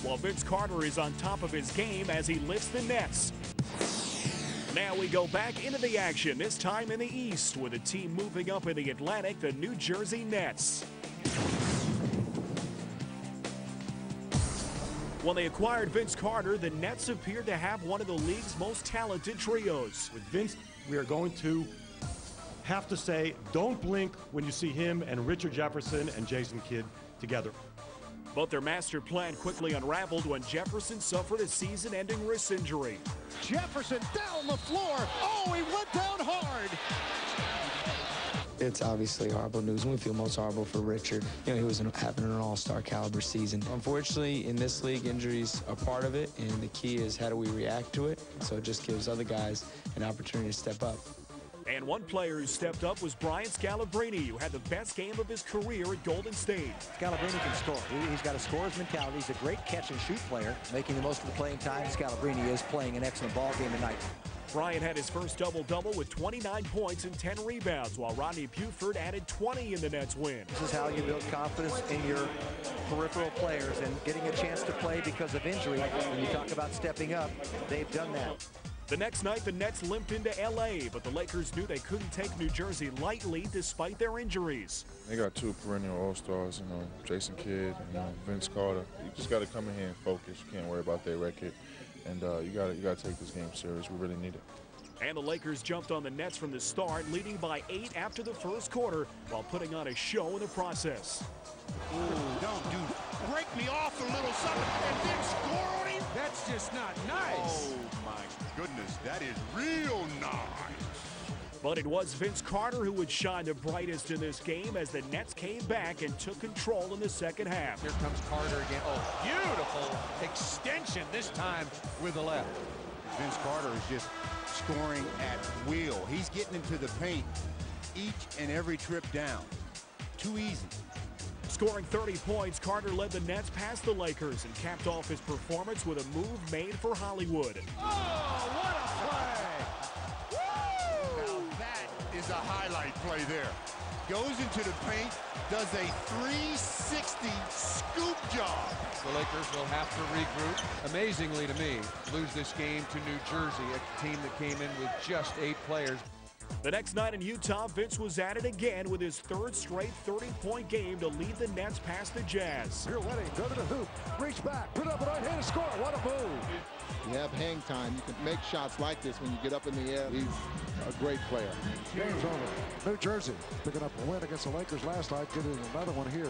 while Vince Carter is on top of his game as he lifts the nets. Now we go back into the action, this time in the East, with a team moving up in the Atlantic, the New Jersey Nets. When they acquired Vince Carter, the Nets appeared to have one of the league's most talented trios. With Vince, we are going to have to say, don't blink when you see him and Richard Jefferson and Jason Kidd together. But their master plan quickly unraveled when Jefferson suffered a season-ending wrist injury. Jefferson down the floor. Oh, he went down hard. It's obviously horrible news, and we feel most horrible for Richard. You know, he was having an all-star caliber season. Unfortunately, in this league, injuries are part of it, and the key is how do we react to it. So it just gives other guys an opportunity to step up. And one player who stepped up was Brian Scalabrine, who had the best game of his career at Golden State. Scalabrine can score. He's got a scorer's mentality. He's a great catch-and-shoot player, making the most of the playing time. Scalabrine is playing an excellent ball game tonight. Brian had his first double-double with 29 points and 10 rebounds, while Rodney Buford added 20 in the Nets win. This is how you build confidence in your peripheral players and getting a chance to play because of injury. When you talk about stepping up, they've done that. The next night, the Nets limped into L.A., but the Lakers knew they couldn't take New Jersey lightly despite their injuries. They got two perennial all-stars, Jason Kidd, Vince Carter. You just got to come in here and focus. You can't worry about their record, and you got to take this game serious. We really need it. And the Lakers jumped on the Nets from the start, leading by 8 after the first quarter, while putting on a show in the process. Ooh, don't break me off a little something and then score on him. That's just not nice. Oh my goodness, that is real nice. But it was Vince Carter who would shine the brightest in this game as the Nets came back and took control in the second half. Here comes Carter again. Oh, beautiful extension, this time with the left. Vince Carter is just scoring at will. He's getting into the paint each and every trip down. Too easy. Scoring 30 points, Carter led the Nets past the Lakers and capped off his performance with a move made for Hollywood. Oh, what a play! Woo! Now that is a highlight play there. Goes into the paint, does a 360 scoop job. The Lakers will have to regroup. Amazingly to me, lose this game to New Jersey, a team that came in with just 8 players. The next night in Utah, Vince was at it again with his third straight 30-point game to lead the Nets past the Jazz. You're winning. Go to the hoop. Reach back. Put up a right hand and score. What a move. You have hang time. You can make shots like this when you get up in the air. He's a great player. Game's over. New Jersey picking up a win against the Lakers last night. Getting another one here.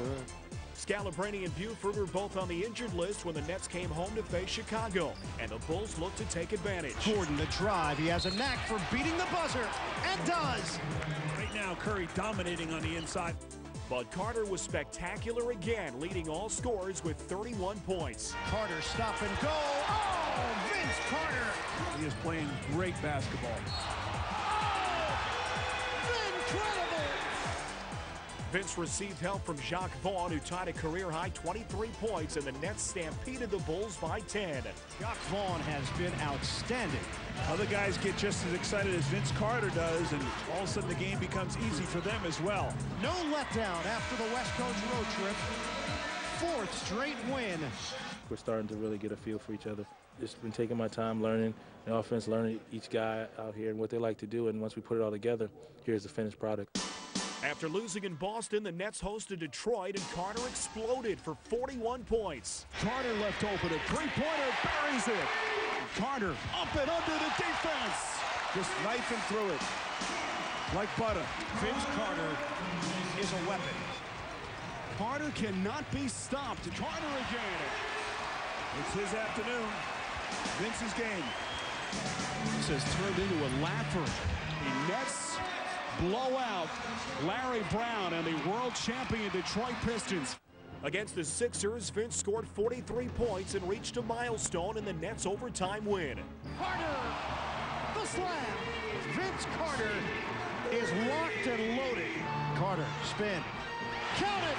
Scalabrine and Buford were both on the injured list when the Nets came home to face Chicago, and the Bulls looked to take advantage. Gordon, the drive. He has a knack for beating the buzzer, and does. Right now, Curry dominating on the inside. But Carter was spectacular again, leading all scorers with 31 points. Carter stop and go. Oh, Vince Carter. He is playing great basketball. Vince received help from Jacques Vaughn, who tied a career-high 23 points, and the Nets stampeded the Bulls by 10. Jacques Vaughn has been outstanding. Other guys get just as excited as Vince Carter does, and all of a sudden the game becomes easy for them as well. No letdown after the West Coast road trip. 4th straight win. We're starting to really get a feel for each other. Just been taking my time learning the offense, learning each guy out here and what they like to do, and once we put it all together, here's the finished product. After losing in Boston, the Nets hosted Detroit, and Carter exploded for 41 points. Carter left open, a three-pointer, buries it. Carter up and under the defense. Just knifing through it like butter. Vince Carter is a weapon. Carter cannot be stopped. Carter again. It's his afternoon. Vince's game. This has turned into a laugher. The Nets blow out Larry Brown and the world champion Detroit Pistons. Against the Sixers, Vince scored 43 points and reached a milestone in the Nets' overtime win. Carter, the slam. Vince Carter is locked and loaded. Carter, spin. Count it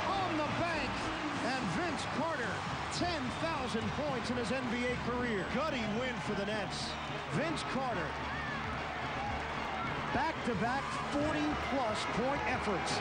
on the bank. And Vince Carter, 10,000 points in his NBA career. Gutty win for the Nets. Vince Carter, back-to-back 40-plus point efforts.